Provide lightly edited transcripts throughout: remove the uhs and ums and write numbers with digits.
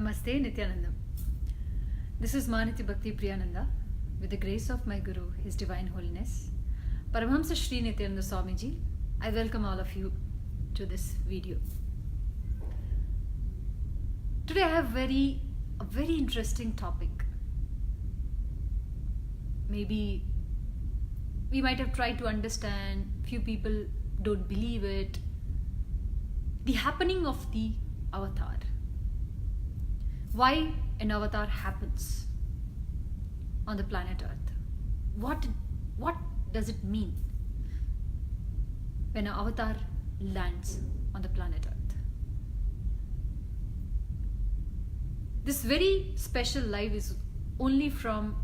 Namaste Nithyanandam. This is Maniti Bhakti Priyananda with the grace of my Guru, His Divine Holiness, Paramashivoham Sri Nithyananda Swami ji. I welcome all of you to this video. Today I have a very interesting topic. Maybe we might have tried to understand, few people don't believe it. The happening of the avatar. Why an avatar happens on the planet Earth? What does it mean when an avatar lands on the planet Earth? This very special live is only from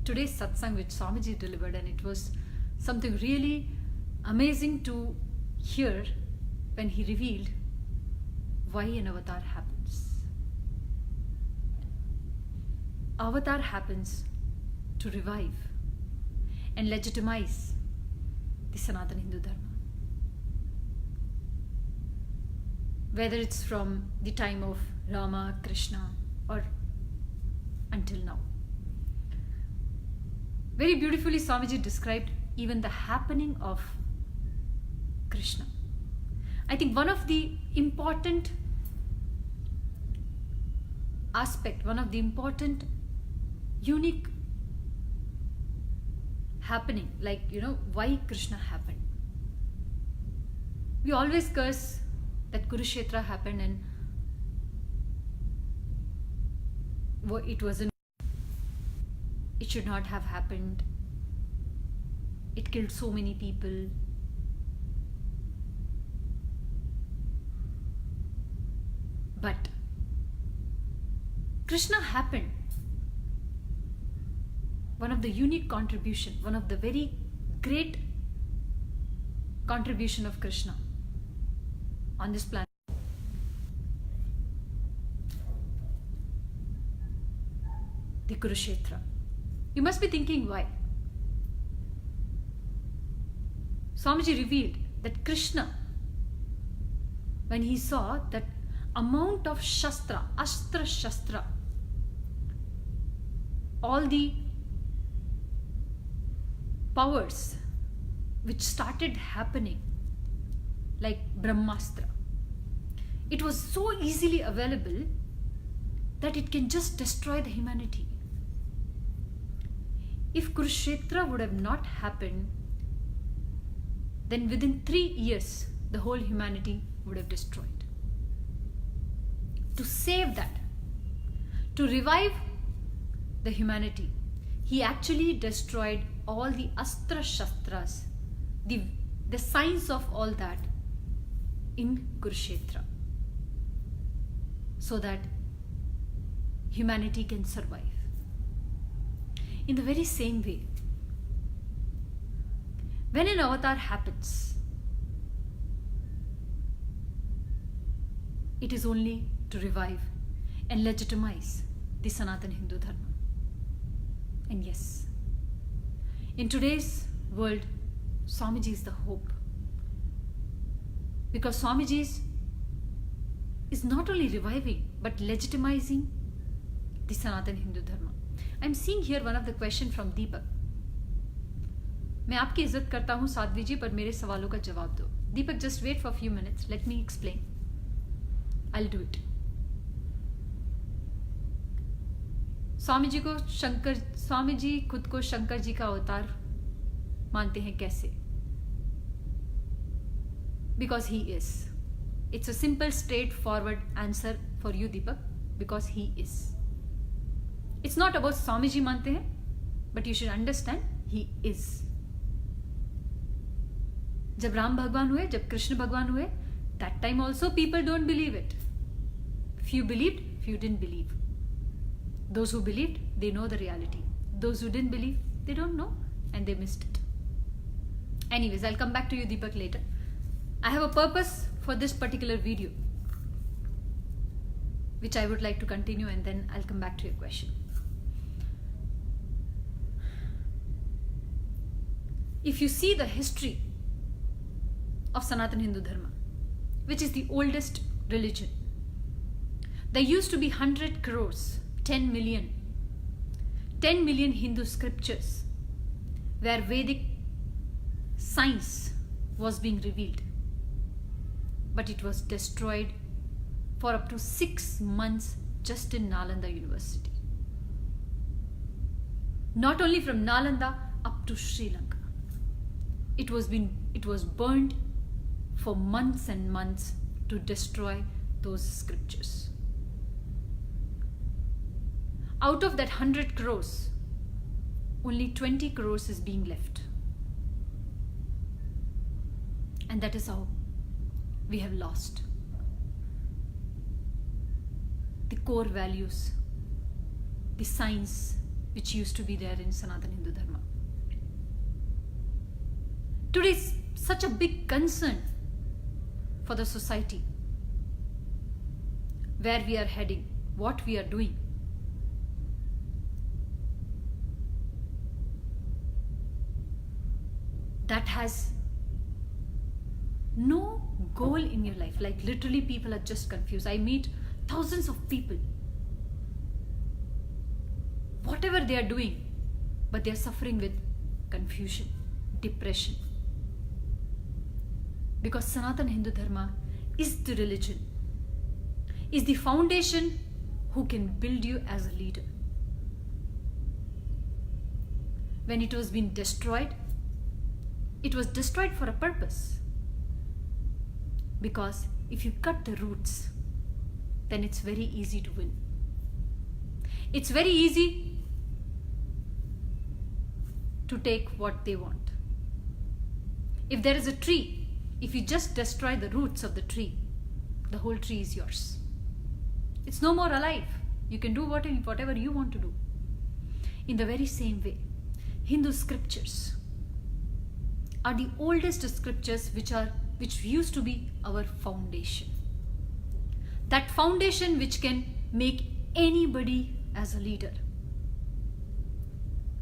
today's Satsang which Swamiji delivered, and it was something really amazing to hear when he revealed why an avatar happens. Avatar happens to revive and legitimize the Sanatana Hindu Dharma. Whether it's from the time of Rama, Krishna, or until now. Very beautifully Swamiji described even the happening of Krishna. I think one of the important aspect, one of the important unique happening, like why Krishna happened. We always curse that Kurukshetra happened and it should not have happened. It killed so many people. But Krishna happened. One of the unique contribution, one of the very great contribution of Krishna on this planet. The Kurukshetra. You must be thinking why. Swamiji revealed that Krishna, when he saw that amount of Astra Shastra, all the powers which started happening, like Brahmastra, it was so easily available that it can just destroy the humanity. If Kurukshetra would have not happened, then within 3 years the whole humanity would have destroyed. To save that, to revive the humanity, he actually destroyed all the Astra Shastras, the signs of all that in Kurukshetra, so that humanity can survive. In the very same way, when an avatar happens, it is only to revive and legitimize the Sanatana Hindu Dharma. And yes, in today's world, Swamiji is the hope. Because Swamiji is not only reviving but legitimizing the Sanatana Hindu Dharma. I'm seeing here one of the question from Deepak. मैं आपकी इज्जत करता हूँ साध्वी जी, पर मेरे सवालों का जवाब दो. Deepak, just wait for a few minutes. Let me explain. I'll do it. Swami ji खुद को शंकर जी का अवतार मानते हैं कैसे? Because he is. It's a simple, straightforward answer for you, Deepak. Because he is. It's not about Swami ji मानते हैं, but you should understand he is. जब राम भगवान हुए, जब कृष्ण भगवान हुए, that time also people don't believe it. Few believed, few didn't believe. Those who believed, they know the reality. Those who didn't believe, they don't know and they missed it. Anyways, I'll come back to you, Deepak, later. I have a purpose for this particular video, which I would like to continue, and then I'll come back to your question. If you see the history of Sanatana Hindu Dharma, which is the oldest religion, There used to be 100 crores, 10 million Hindu scriptures where Vedic science was being revealed. But it was destroyed for up to 6 months just in Nalanda University. Not only from Nalanda up to Sri Lanka. It was burned for months and months to destroy those scriptures. Out of that 100 crores, only 20 crores is being left. And that is how we have lost the core values, the science which used to be there in Sanatana Hindu Dharma. Today is such a big concern for the society, where we are heading, what we are doing. That has no goal in your life. Like literally people are just confused. I meet thousands of people. Whatever they are doing, but they are suffering with confusion, depression. Because Sanatana Hindu Dharma is the religion, is the foundation who can build you as a leader. When it was being destroyed, it was destroyed for a purpose. Because if you cut the roots, then it's very easy to win. It's very easy to take what they want. If there is a tree, if you just destroy the roots of the tree, the whole tree is yours. It's no more alive. You can do whatever you want to do. In the very same way, Hindu scriptures are the oldest scriptures which used to be our foundation. That foundation which can make anybody as a leader.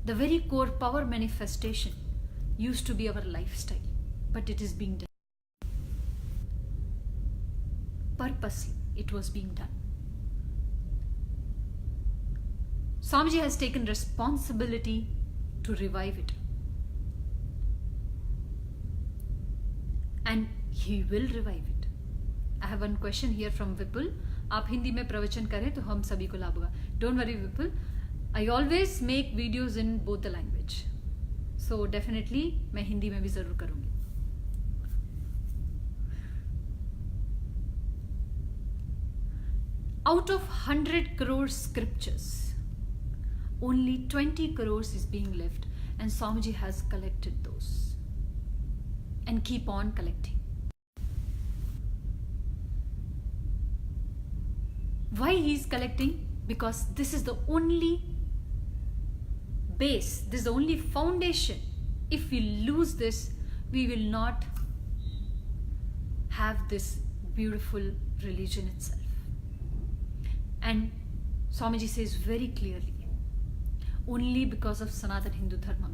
The very core power manifestation used to be our lifestyle, but it is being done. Purposely, it was being done. Swamiji has taken responsibility to revive it. And he will revive it. I have one question here from Vipul. आप हिंदी में प्रवचन करें तो हम सभी को लाभ होगा. Don't worry Vipul. I always make videos in both the language. So definitely मैं हिंदी में भी जरूर करूँगी. Out of 100 crore scriptures, only 20 crores is being left, and Swamiji has collected those and keep on collecting. Why he is collecting? Because this is the only base, this is the only foundation. If we lose this, we will not have this beautiful religion itself. And Swamiji says very clearly, only because of Sanatana Hindu Dharma,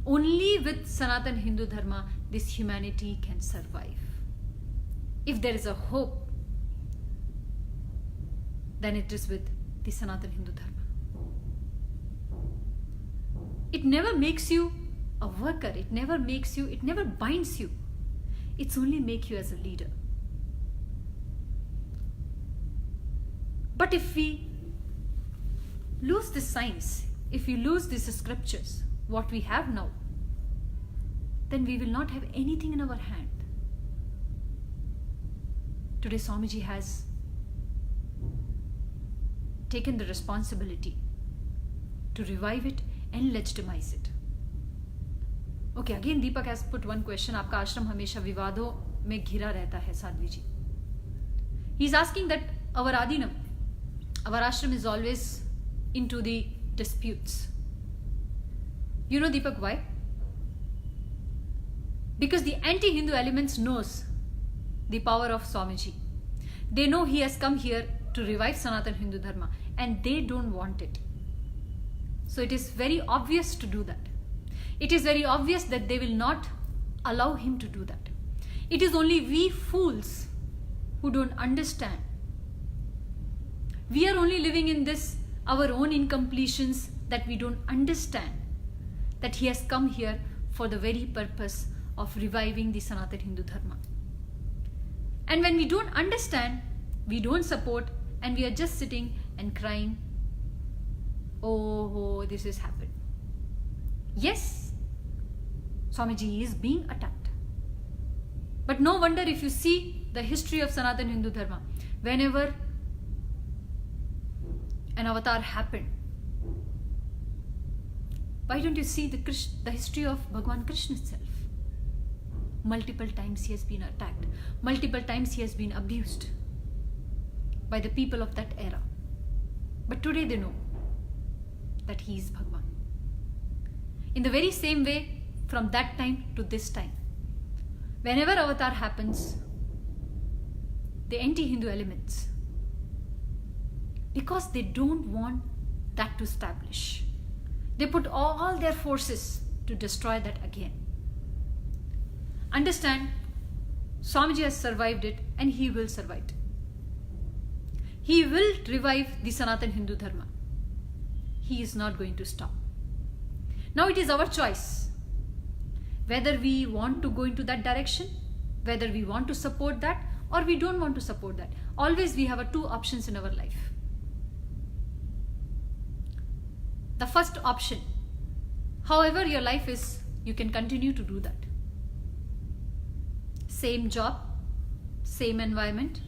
only with Sanatana Hindu Dharma, this humanity can survive. If there is a hope, then it is with the Sanatana Hindu Dharma. It never makes you a worker, it never binds you. It's only make you as a leader. But if we lose this science, if we lose these scriptures, what we have now, then we will not have anything in our hand. Today Swamiji has taken the responsibility to revive it and legitimize it. Okay, again Deepak has put one question. आपका आश्रम हमेशा विवादों में घिरा रहता है साध्वी जी. He is asking that our adinam, our ashram is always into the disputes. You know Deepak why? Because the anti-Hindu elements knows the power of Swamiji. They know he has come here to revive Sanatana Hindu Dharma and they don't want it. So it is very obvious to do that. It is very obvious that they will not allow him to do that. It is only we fools who don't understand We are only living in this, our own incompletions, that we don't understand that he has come here for the very purpose of reviving the Sanatana Hindu Dharma. And when we don't understand, we don't support, and we are just sitting and crying, oh, this has happened. Yes, Swamiji is being attacked. But no wonder if you see the history of Sanatana Hindu Dharma, whenever an avatar happened, why don't you see the history of Bhagwan Krishna itself? Multiple times he has been attacked. Multiple times he has been abused by the people of that era. But today they know that he is Bhagwan. In the very same way, from that time to this time, whenever avatar happens, the anti-Hindu elements, because they don't want that to establish, they put all their forces to destroy that again. Understand, Swamiji has survived it and he will survive it. He will revive the Sanatana Hindu Dharma. He is not going to stop. Now it is our choice whether we want to go into that direction, whether we want to support that or we don't want to support that. Always we have two options in our life. The first option, however your life is, you can continue to do that. Same job, same environment,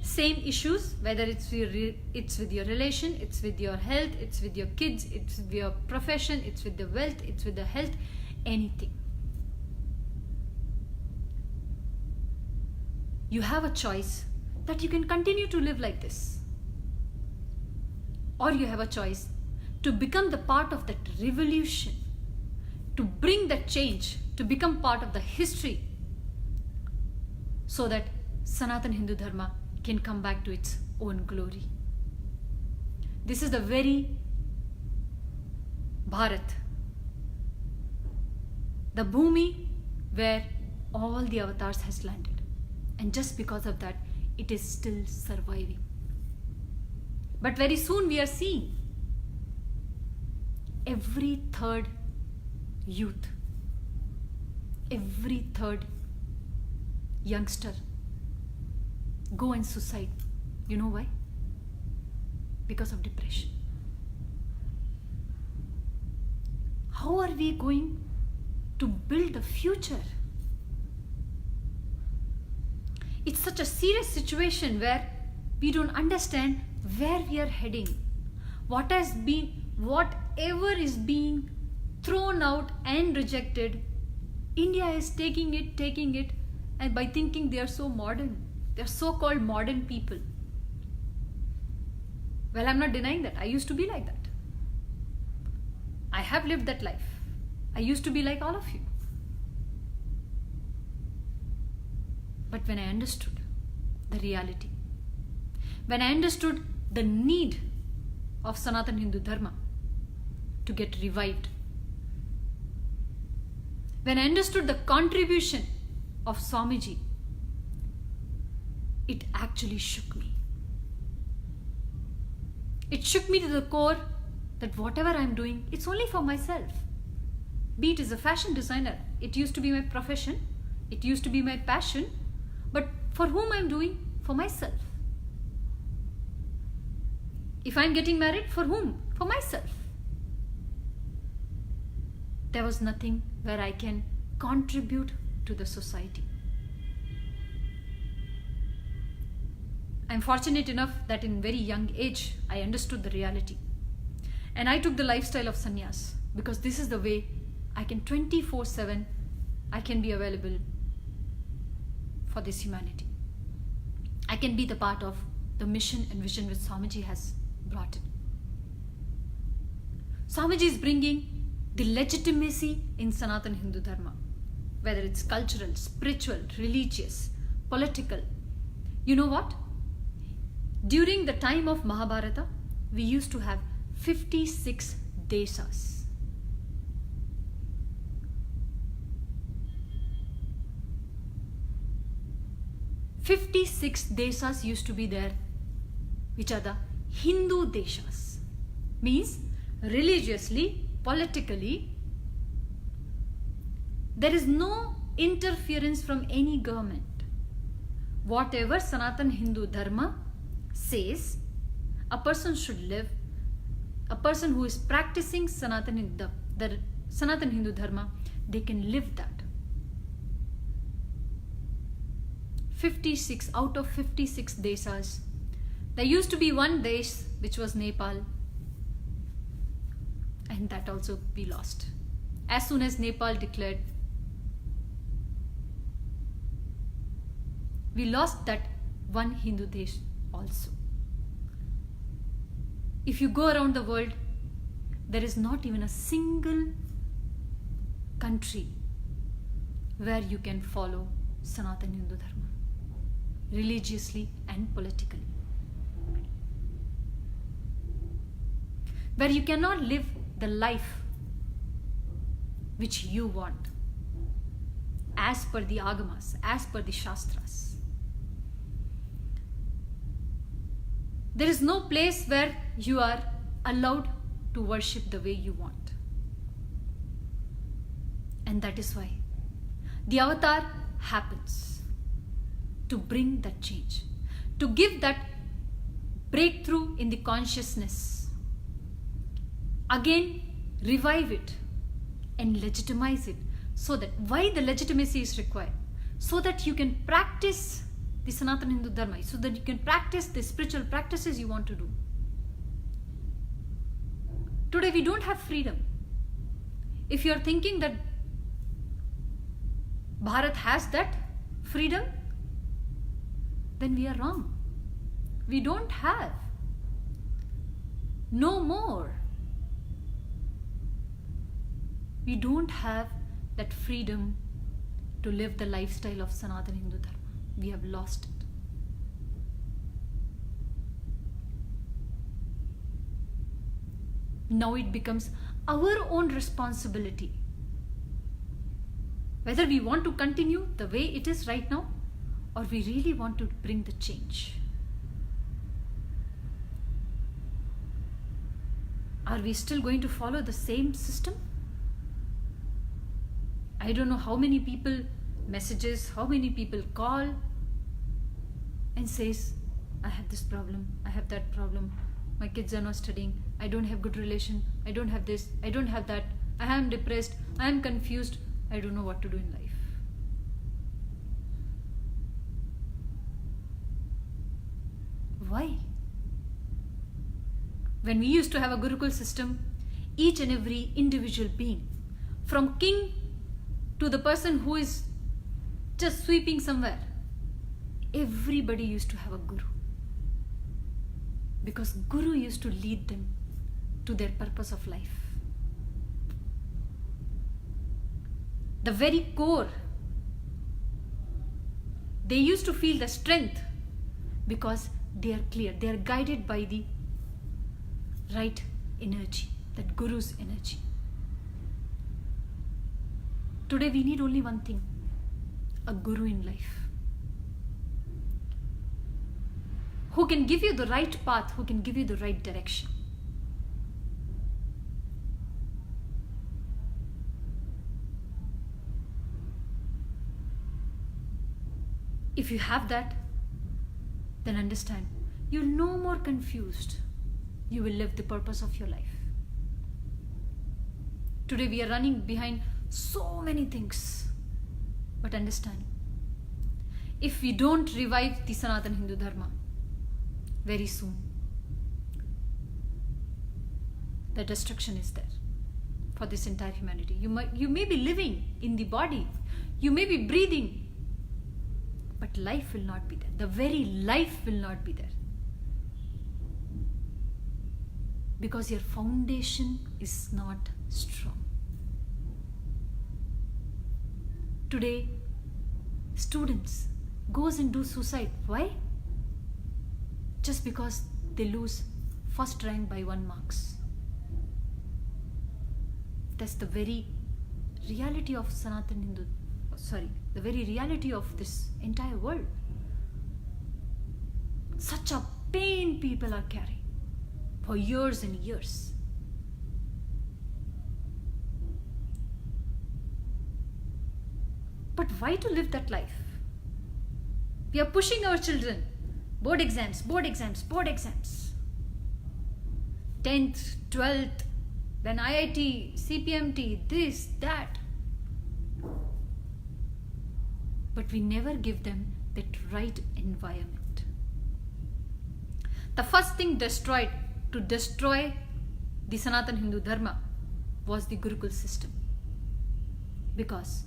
same issues, whether it's with your relation, it's with your health, it's with your kids, it's with your profession, it's with the wealth, it's with the health, anything. You have a choice that you can continue to live like this. Or you have a choice to become the part of that revolution, to bring that change, to become part of the history, so that Sanatana Hindu Dharma can come back to its own glory. This is the very Bharat, the Bhumi where all the avatars has landed. And just because of that, it is still surviving. But very soon we are seeing every third youth, every third youngster go and suicide. You know why? Because of depression. How are we going to build the future? It's such a serious situation where we don't understand where we are heading. Whatever is being thrown out and rejected, India is taking it, and by thinking they are so modern. They are so-called modern people. Well, I'm not denying that. I used to be like that. I have lived that life. I used to be like all of you. But when I understood the reality, when I understood the need of Sanatana Hindu Dharma to get revived, when I understood the contribution of Swamiji, it actually shook me. It shook me to the core that whatever I'm doing, it's only for myself. Be it as a fashion designer, it used to be my profession, it used to be my passion, but for whom I'm doing? For myself. If I'm getting married, for whom? For myself. There was nothing where I can contribute to the society. I'm fortunate enough that in very young age, I understood the reality. And I took the lifestyle of sannyas, because this is the way I can 24/7, I can be available for this humanity. I can be the part of the mission and vision which Swamiji has brought in. Swamiji is bringing the legitimacy in Sanatana Hindu Dharma, whether it's cultural, spiritual, religious, political. You know what? During the time of Mahabharata, we used to have 56 desas. Fifty-six desas used to be there, which are the Hindu deshas. Means religiously, politically, there is no interference from any government. Whatever Sanatana Hindu Dharma says, a person should live. A person who is practicing Sanatana Hindu Dharma, they can live that. 56 out of 56 desas. There used to be one desh which was Nepal, and that also we lost. As soon as Nepal declared, we lost that one Hindu desh also. If you go around the world, there is not even a single country where you can follow Sanatana Hindu Dharma, religiously and politically. Where you cannot live the life which you want, as per the Agamas, as per the Shastras. There is no place where you are allowed to worship the way you want. And that is why the avatar happens, to bring that change, to give that breakthrough in the consciousness. Again, revive it and legitimize it. So that, why the legitimacy is required? So that you can practice the Sanatana Hindu Dharma, so that you can practice the spiritual practices you want to do. Today we don't have freedom. If you are thinking that Bharat has that freedom, then we are wrong. We don't have. No more. We don't have that freedom to live the lifestyle of Sanatana Hindu Dharma. We have lost it. Now it becomes our own responsibility whether we want to continue the way it is right now, or we really want to bring the change. Are we still going to follow the same system? I don't know how many people messages, how many people call and says, I have this problem, I have that problem, my kids are not studying, I don't have good relation, I don't have this, I don't have that, I am depressed, I am confused, I don't know what to do in life. Why? When we used to have a Gurukul system, each and every individual being, from king to the person who is just sweeping somewhere, everybody used to have a guru. Because guru used to lead them to their purpose of life. The very core, they used to feel the strength because they are clear, they are guided by the right energy, that guru's energy. Today we need only one thing, a guru in life, who can give you the right path, who can give you the right direction. If you have that, then understand, you're no more confused. You will live the purpose of your life. Today we are running behind so many things. But understand, if we don't revive the Sanatana Hindu Dharma, very soon, the destruction is there for this entire humanity. You may be living in the body, you may be breathing, but life will not be there. The very life will not be there. Because your foundation is not strong. Today, students goes and do suicide. Why? Just because they lose first rank by 1 marks. That's the very reality of Sanatana Hindu, the very reality of this entire world. Such a pain people are carrying. for years and years. But why to live that life? We are pushing our children. Board exams, board exams, board exams. 10th, 12th, then IIT, CPMT, this, that. But we never give them that right environment. The first thing to destroy the Sanatana Hindu Dharma was the Gurukul system. Because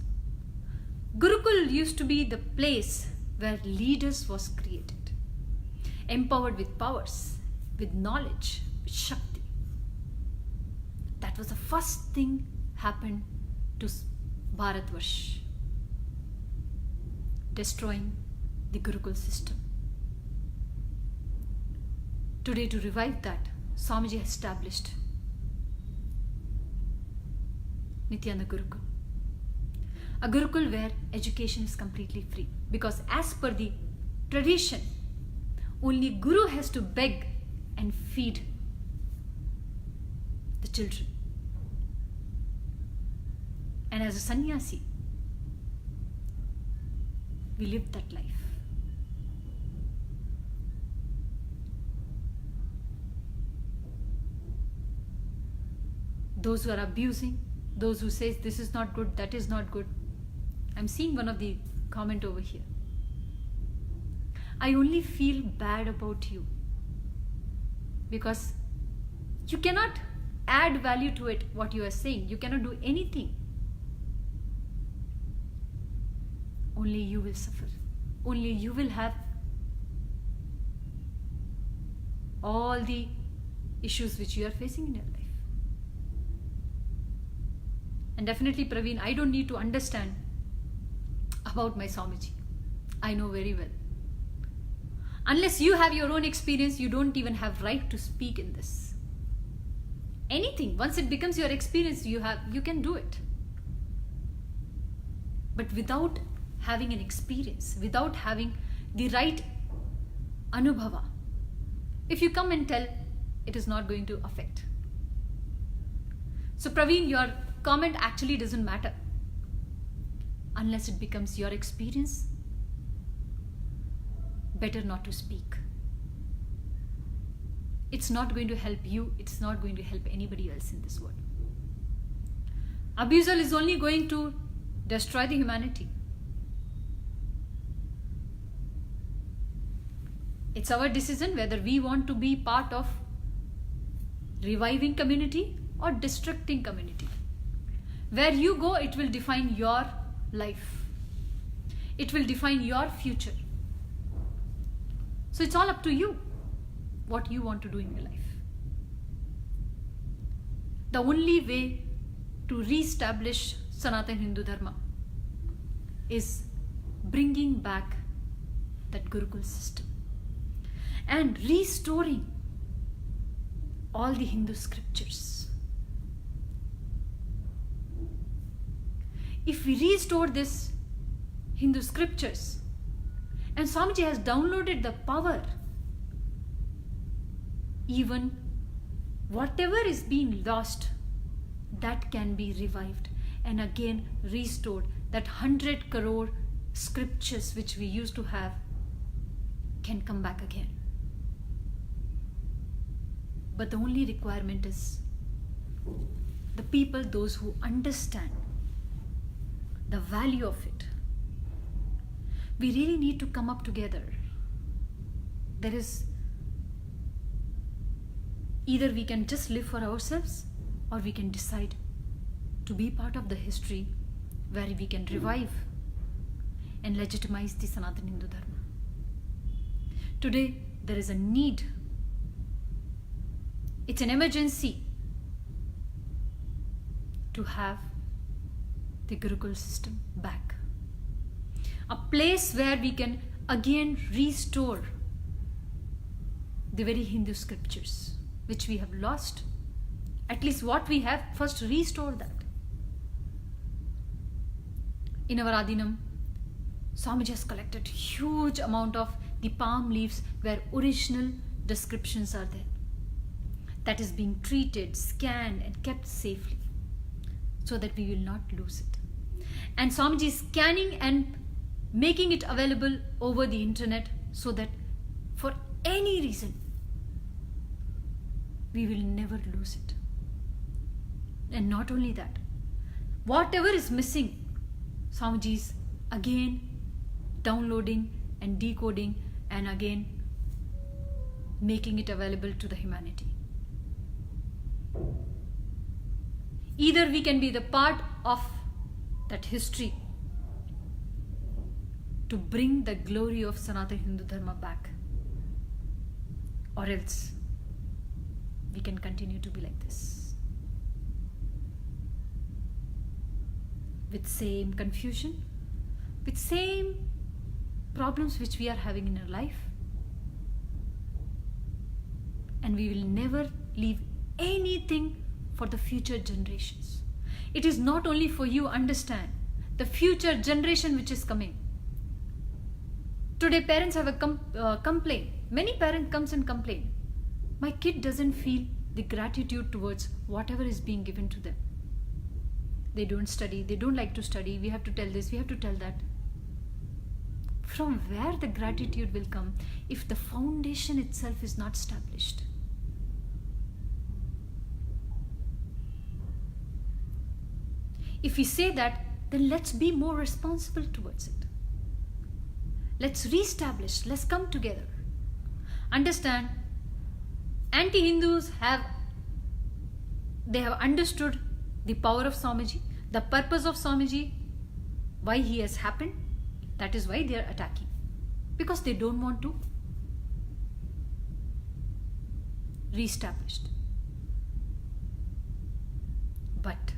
Gurukul used to be the place where leaders was created, empowered with powers, with knowledge, with Shakti. That was the first thing happened to Bharatvarsh, destroying the Gurukul system. Today, to revive that, Swamiji has established Nithyananda Gurukul. A Gurukul where education is completely free. Because as per the tradition, only Guru has to beg and feed the children. And as a sannyasi, we live that life. Those who are abusing, those who say this is not good, that is not good. I'm seeing one of the comment over here. I only feel bad about you because you cannot add value to it, what you are saying. You cannot do anything. Only you will suffer. Only you will have all the issues which you are facing in your life. And definitely, Praveen, I don't need to understand about my Swamiji. I know very well. Unless you have your own experience, you don't even have right to speak in this. Anything, once it becomes your experience, you can do it. But without having an experience, without having the right anubhava, if you come and tell, it is not going to affect. So Praveen, your comment actually doesn't matter unless it becomes your experience. Better not to speak. It's not going to help you. It's not going to help anybody else in this world. Abusal is only going to destroy the humanity. It's our decision whether we want to be part of reviving community or destructing community. Where you go, it will define your life. It will define your future. So it's all up to you what you want to do in your life. The only way to re-establish Sanatana Hindu Dharma is bringing back that Gurukul system and restoring all the Hindu scriptures. If we restore this Hindu scriptures, and Swamiji has downloaded the power, even whatever is being lost, that can be revived and again restored. That 100 crore scriptures which we used to have can come back again. But the only requirement is the people, those who understand the value of it. We really need to come up together. There is either we can just live for ourselves, or we can decide to be part of the history where we can revive and legitimize the Sanatana Hindu Dharma. Today, there is a need. It's an emergency to have the Gurukul system back. A place where we can again restore the very Hindu scriptures which we have lost. At least what we have, first restore that. In our Adinam, Swamiji has collected huge amount of the palm leaves where original descriptions are there. that is being treated, scanned and kept safely so that we will not lose it. And Swamiji is scanning and making it available over the internet so that for any reason we will never lose it. And not only that, whatever is missing, Swamiji is again downloading and decoding and again making it available to the humanity. Either we can be the part of that history to bring the glory of Sanatana Hindu Dharma back, or else we can continue to be like this, with same confusion, with same problems which we are having in our life, and we will never leave anything for the future generations. It is not only for you, understand, the future generation which is coming. Today parents have a complaint. Many parents comes and complain. My kid doesn't feel the gratitude towards whatever is being given to them. They don't study, they don't like to study, we have to tell this, we have to tell that. From where the gratitude will come if the foundation itself is not established? If we say that, then let's be more responsible towards it. Let's re-establish, let's come together. Understand, anti-Hindus have understood the power of Swamiji, the purpose of Swamiji, why he has happened. That is why they are attacking. Because they don't want to re-establish. But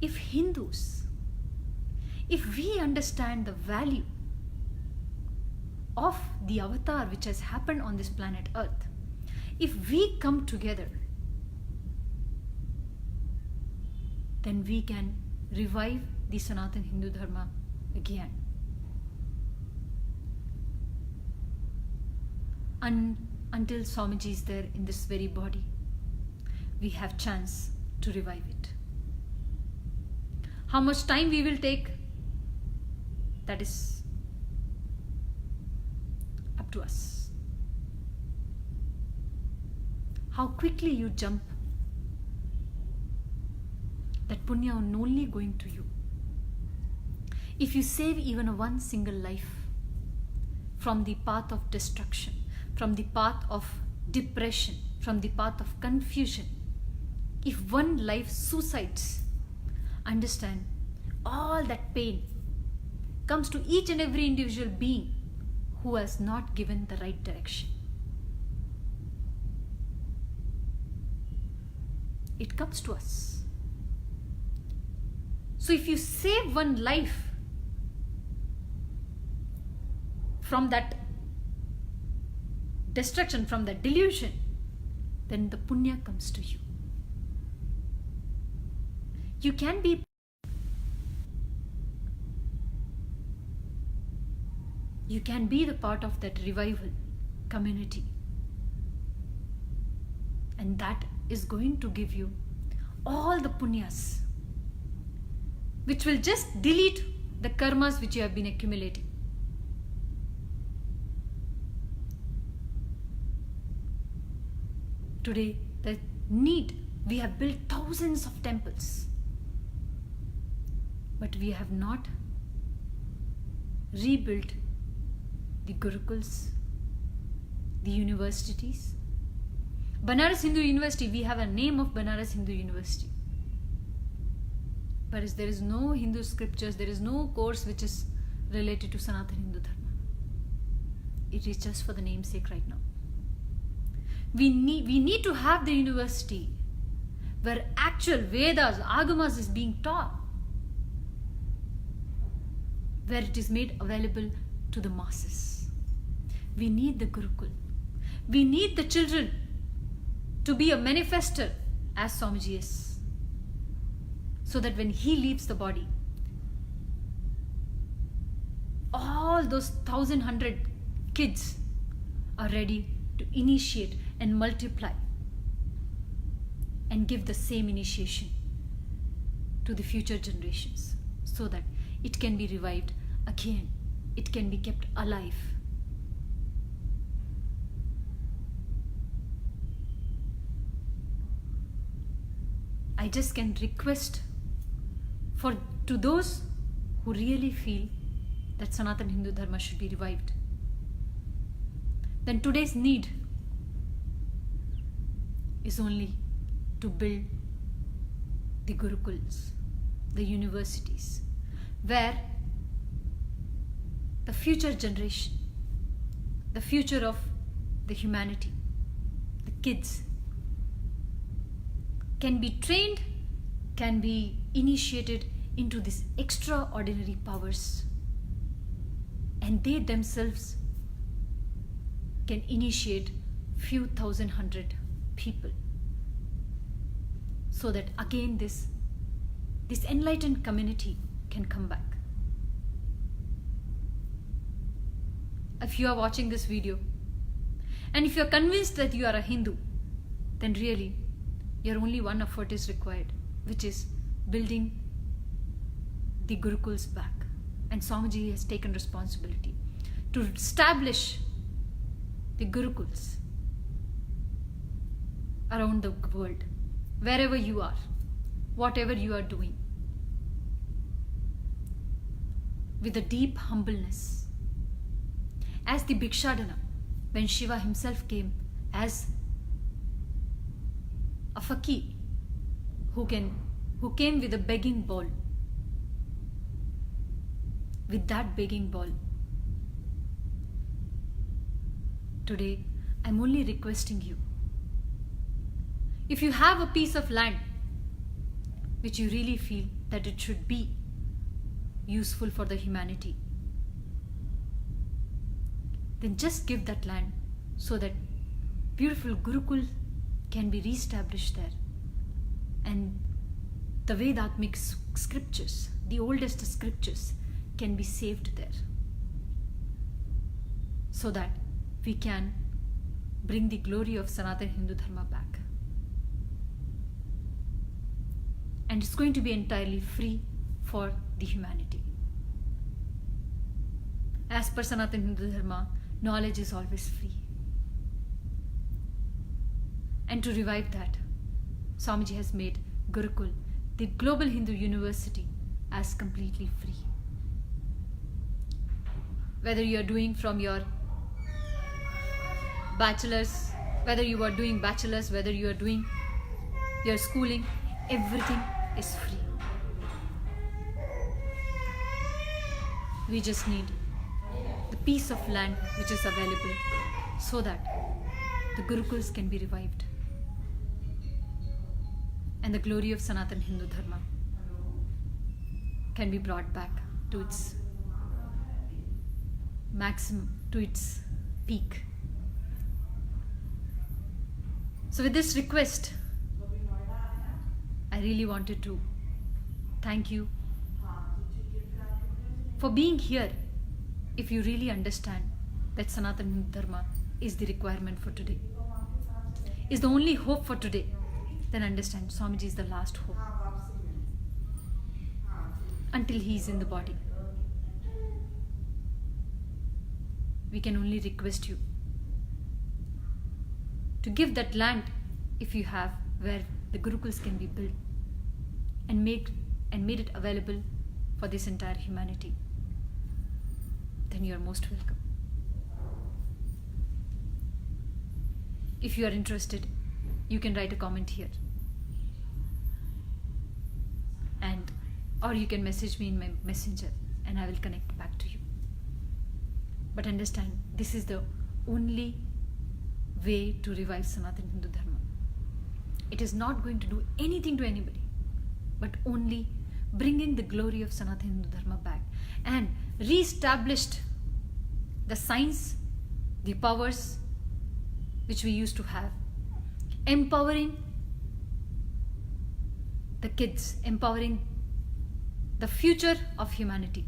if Hindus, if we understand the value of the avatar which has happened on this planet Earth, if we come together, then we can revive the Sanatana Hindu Dharma again. Until Swamiji is there in this very body, we have chance to revive it. How much time we will take, that is up to us. How quickly you jump, that punya only going to you. If you save even one single life from the path of destruction, from the path of depression, from the path of confusion, if one life suicides, understand, all that pain comes to each and every individual being who has not given the right direction. It comes to us. So if you save one life from that destruction, from that delusion, then the punya comes to you. You can be the part of that revival community, and that is going to give you all the punyas which will just delete the karmas which you have been accumulating. Today, the need, we have built thousands of temples, but we have not rebuilt the gurukuls, the universities. Banaras Hindu University, we have a name of Banaras Hindu University, but there is no Hindu scriptures, there is no course which is related to Sanatana Hindu Dharma. It is just for the namesake right now. We need to have the university where actual Vedas, Agamas is being taught, where it is made available to the masses. We need the Gurukul. We need the children to be a manifester as Swamiji is, so that when he leaves the body, all those 1,100 kids are ready to initiate and multiply and give the same initiation to the future generations so that it can be revived again. It can be kept alive. I just can request to those who really feel that Sanatana Hindu Dharma should be revived. Then today's need is only to build the Gurukuls, the universities, where the future generation, the future of the humanity, the kids, can be trained, can be initiated into these extraordinary powers, and they themselves can initiate few thousand, 100 people, so that again this enlightened community can come back. If you are watching this video and if you are convinced that you are a Hindu, then really your only one effort is required, which is building the Gurukuls back. And Swamiji has taken responsibility to establish the Gurukuls around the world, wherever you are, whatever you are doing, with a deep humbleness. As the Bhikshadana, when Shiva himself came as a fakir who came with a begging bowl. With that begging bowl, today I'm only requesting you, if you have a piece of land which you really feel that it should be useful for the humanity, then just give that land so that beautiful Gurukul can be re-established there, and the Vedatmic scriptures, the oldest scriptures, can be saved there, so that we can bring the glory of Sanatana Hindu Dharma back. And it's going to be entirely free for the humanity. As per Sanatana Hindu Dharma, knowledge is always free. And to revive that, Swamiji has made Gurukul, the Global Hindu University, as completely free. Whether you are doing from your bachelors, whether you are doing bachelors, whether you are doing your schooling, everything is free. We just need the piece of land which is available so that the Gurukuls can be revived and the glory of Sanatana Hindu Dharma can be brought back to its maximum, to its peak. So with this request, I really wanted to thank you for being here. If you really understand that Sanatana Hindu Dharma is the requirement for today, is the only hope for today, then understand Swamiji is the last hope until he is in the body. We can only request you to give that land, if you have, where the Gurukuls can be built and made it available for this entire humanity. Then you are most welcome. If you are interested, you can write a comment here, or you can message me in my messenger and I will connect back to you. But understand, this is the only way to revive Sanatana Hindu Dharma. It is not going to do anything to anybody, but only bringing the glory of Sanatana Hindu Dharma back and re-established the science, the powers which we used to have, empowering the kids, empowering the future of humanity,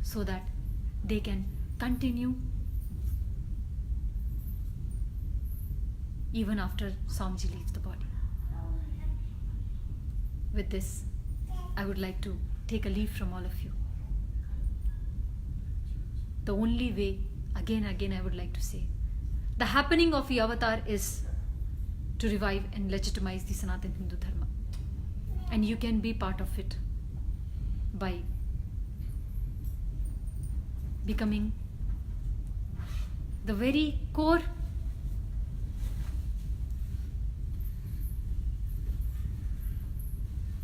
so that they can continue even after Swamiji leaves the body. with this, I would like to take a leave from all of you. The only way, again, I would like to say, the happening of the avatar is to revive and legitimize the Sanatana Hindu Dharma. And you can be part of it by becoming the very core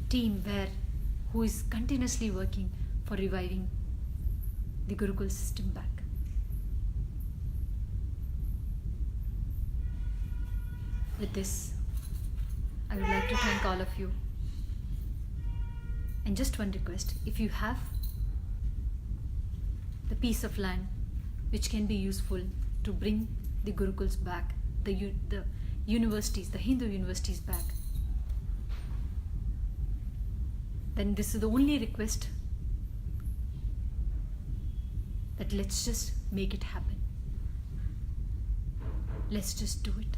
team who is continuously working for reviving the Gurukul system back. With this, I would like to thank all of you. And just one request, if you have the piece of land which can be useful to bring the Gurukuls back, the universities, the Hindu universities back, then this is the only request, that let's just make it happen. Let's just do it.